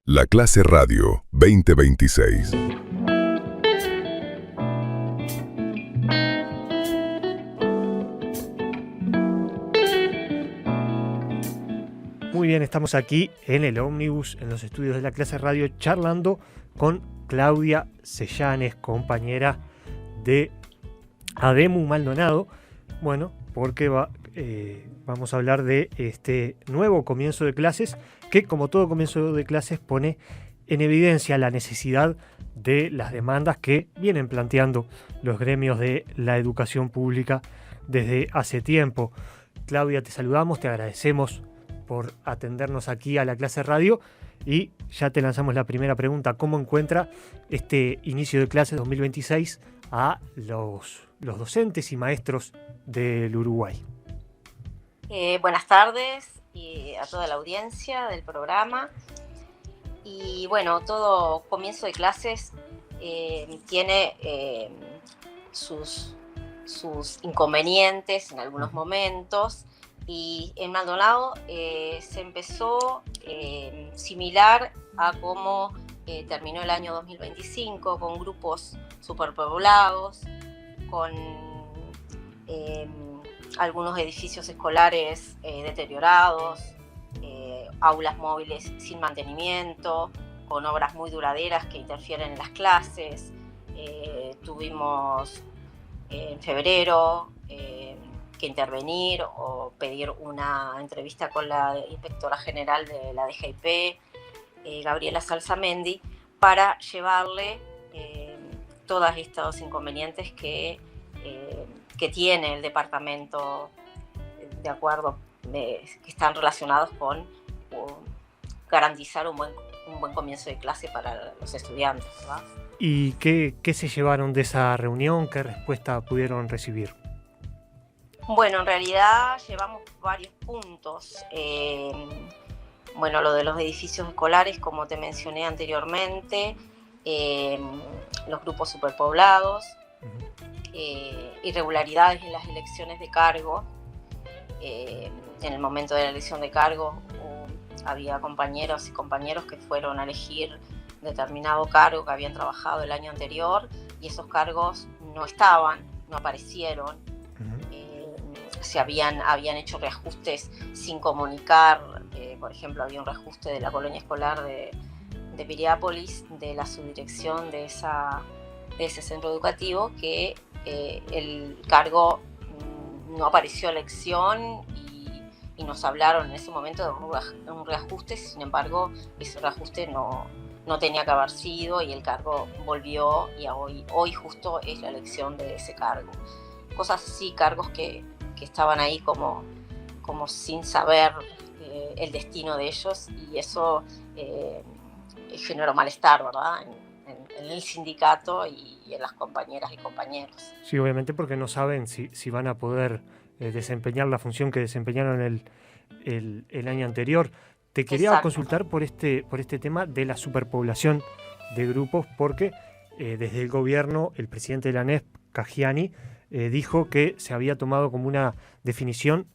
La Clase Radio 2026. Muy bien, estamos aquí en el Ómnibus, en los estudios de La Clase Radio, charlando con Claudia Sellanes, compañera de Ademu Maldonado. Bueno, porque vamos a hablar de este nuevo comienzo de clases, que como todo comienzo de clases pone en evidencia la necesidad de las demandas que vienen planteando los gremios de la educación pública desde hace tiempo. Claudia, te saludamos, te agradecemos por atendernos aquí a La Clase Radio y ya te lanzamos la primera pregunta. ¿Cómo encuentra este inicio de clases 2026 a los docentes y maestros del Uruguay? Buenas tardes y a toda la audiencia del programa. Y bueno, todo comienzo de clases tiene sus inconvenientes en algunos momentos. Y en Maldonado se empezó similar a cómo terminó el año 2025, con grupos superpoblados, con algunos edificios escolares deteriorados, aulas móviles sin mantenimiento, con obras muy duraderas que interfieren en las clases. Tuvimos en febrero que intervenir o pedir una entrevista con la inspectora general de la DGIP, Gabriela Salsamendi, para llevarle todos estos inconvenientes que tiene el departamento, de acuerdo, que están relacionados con garantizar un buen comienzo de clase para los estudiantes, ¿verdad? ¿Y qué se llevaron de esa reunión? ¿Qué respuesta pudieron recibir? Bueno, en realidad llevamos varios puntos. Bueno, lo de los edificios escolares, como te mencioné anteriormente, los grupos superpoblados, irregularidades en las elecciones de cargo. En el momento de la elección de cargo había compañeros y compañeros que fueron a elegir determinado cargo que habían trabajado el año anterior y esos cargos no aparecieron. Se habían hecho reajustes sin comunicar. Por ejemplo, había un reajuste de la colonia escolar de Piriápolis, de la subdirección de ese centro educativo, que el cargo no apareció a elección y nos hablaron en ese momento de un reajuste. Sin embargo, ese reajuste no tenía que haber sido y el cargo volvió y hoy justo es la elección de ese cargo. Cosas así, cargos que estaban ahí como sin saber el destino de ellos, y eso generó malestar, ¿verdad? En el sindicato y en las compañeras y compañeros. Sí, obviamente, porque no saben si van a poder desempeñar la función que desempeñaron el año anterior. Te quería consultar por este tema de la superpoblación de grupos, porque desde el gobierno, el presidente de la ANESP, Caggiani, dijo que se había tomado como una definición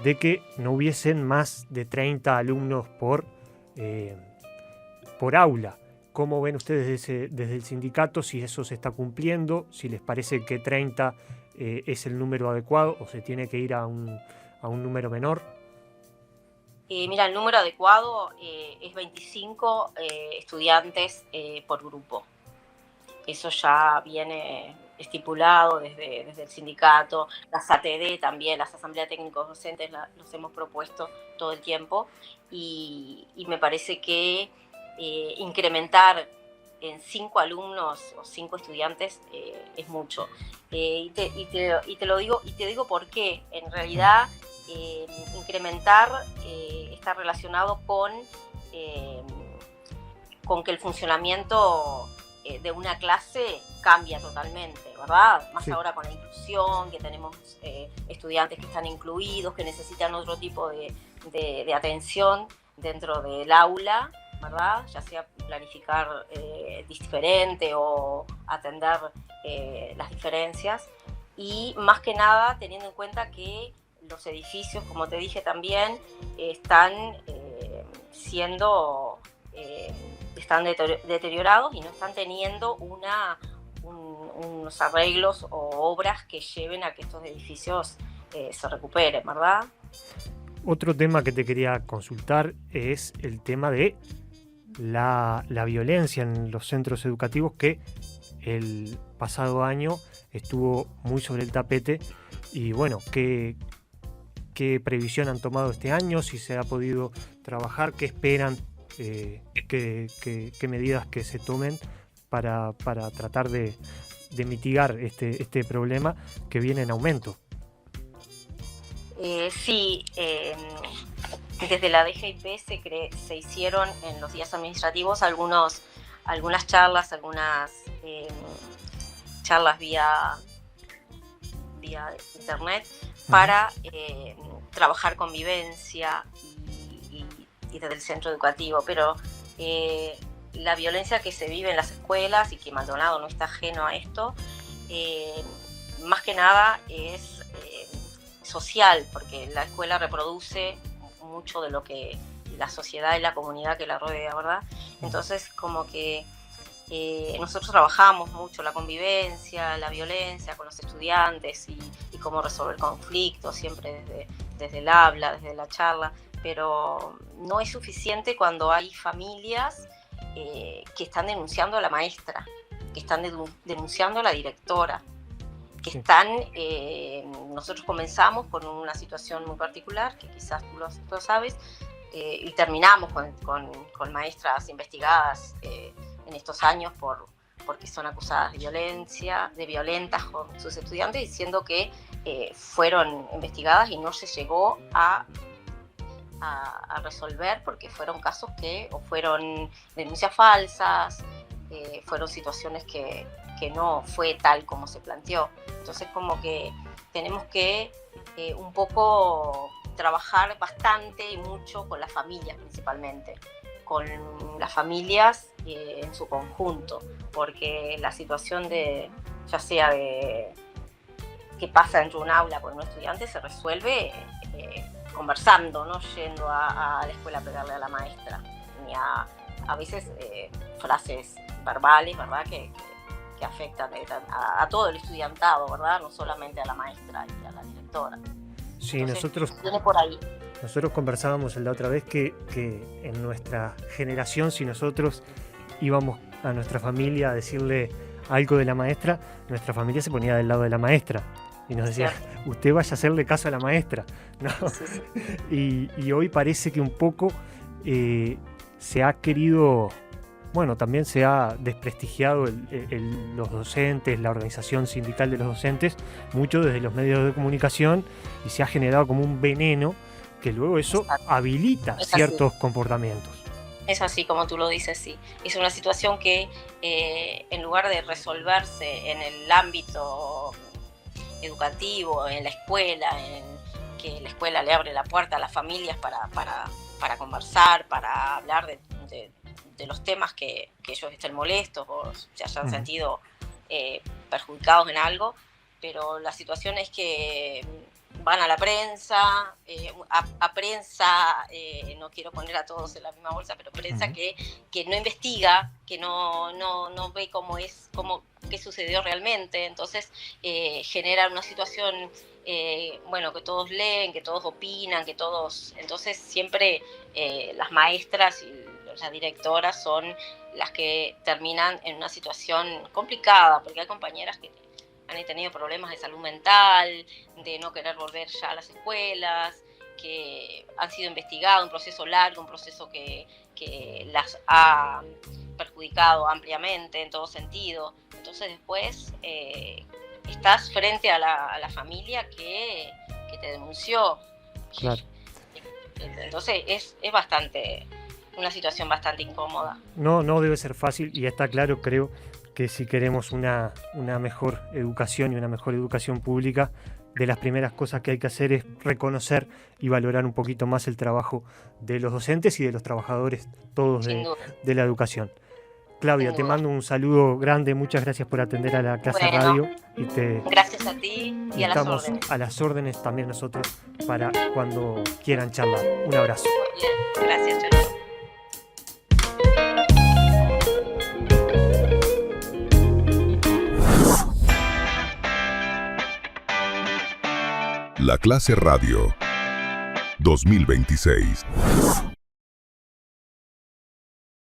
de que no hubiesen más de 30 alumnos por aula. ¿Cómo ven ustedes desde el sindicato si eso se está cumpliendo? Si les parece que 30 es el número adecuado o se tiene que ir a un número menor. Mira, el número adecuado es 25 estudiantes por grupo. Eso ya viene estipulado desde el sindicato. Las ATD también, las asambleas técnicos docentes, los hemos propuesto todo el tiempo, y me parece que incrementar en 5 alumnos o 5 estudiantes es mucho. Y te lo digo, y te digo por qué. En realidad, incrementar está relacionado con que el funcionamiento de una clase cambia totalmente, ¿verdad? Más sí. Ahora con la inclusión, que tenemos estudiantes que están incluidos, que necesitan otro tipo de atención dentro del aula, ¿verdad? Ya sea planificar diferente o atender las diferencias. Y más que nada, teniendo en cuenta que los edificios, como te dije también, están siendo están deteriorados y no están teniendo unos arreglos o obras que lleven a que estos edificios se recuperen, ¿verdad? Otro tema que te quería consultar es el tema de la violencia en los centros educativos, que el pasado año estuvo muy sobre el tapete. Y bueno, ¿qué previsión han tomado este año? Si se ha podido trabajar, ¿qué esperan? ¿Qué medidas que se tomen para tratar de mitigar este problema que viene en aumento? Sí, desde la DGIP se hicieron en los días administrativos algunas charlas, charlas vía internet para trabajar convivencia y desde el centro educativo, pero la violencia que se vive en las escuelas, y que Maldonado no está ajeno a esto, más que nada es social, porque la escuela reproduce mucho de lo que la sociedad y la comunidad que la rodea, ¿verdad? Entonces, como que nosotros trabajamos mucho la convivencia, la violencia con los estudiantes y cómo resolver conflictos, siempre desde el habla, desde la charla, pero no es suficiente cuando hay familias que están denunciando a la maestra, que están denunciando a la directora, que están, nosotros comenzamos con una situación muy particular, que quizás tú lo sabes, y terminamos con maestras investigadas en estos años porque son acusadas de violentas con sus estudiantes, diciendo que fueron investigadas y no se llegó a resolver porque fueron casos o fueron denuncias falsas, fueron situaciones que no fue tal como se planteó. Entonces, como que tenemos que un poco trabajar bastante y mucho con las familias, principalmente con las familias en su conjunto, porque la situación ya sea de qué pasa dentro de un aula con un estudiante se resuelve conversando, no yendo a la escuela a pegarle a la maestra, ni a veces frases verbales, ¿verdad?, que afectan a todo el estudiantado, ¿verdad?, no solamente a la maestra y a la directora. Sí, entonces, viene por ahí. Nosotros conversábamos la otra vez que en nuestra generación, si nosotros íbamos a nuestra familia a decirle algo de la maestra, nuestra familia se ponía del lado de la maestra y nos decía, usted vaya a hacerle caso a la maestra, ¿no? Sí. Y hoy parece que un poco se ha querido, bueno, también se ha desprestigiado los docentes, la organización sindical de los docentes, mucho desde los medios de comunicación, y se ha generado como un veneno que luego eso habilita ciertos comportamientos. Es así como tú lo dices, sí. Es una situación que en lugar de resolverse en el ámbito educativo, en la escuela, en que la escuela le abre la puerta a las familias para conversar, para hablar de los temas que ellos estén molestos o se hayan sentido perjudicados en algo, pero la situación es que van a la prensa, a prensa, no quiero poner a todos en la misma bolsa, pero prensa que no investiga, que no ve qué sucedió realmente, entonces genera una situación, que todos leen, que todos opinan, entonces siempre las maestras y las directoras son las que terminan en una situación complicada, porque hay compañeras que han tenido problemas de salud mental, de no querer volver ya a las escuelas, que han sido investigadas, un proceso largo, un proceso que las ha perjudicado ampliamente en todo sentido. Entonces después estás frente a la familia que te denunció. Claro. Entonces es una situación bastante incómoda. No debe ser fácil, y está claro, creo, que si queremos una mejor educación y una mejor educación pública, de las primeras cosas que hay que hacer es reconocer y valorar un poquito más el trabajo de los docentes y de los trabajadores todos de la educación. Claudia, te mando un saludo grande, muchas gracias por atender a la clase radio. Gracias a ti y a las órdenes. Estamos a las órdenes también nosotros para cuando quieran charlar. Un abrazo. Muy bien, gracias, chao. La Clase Radio 2026.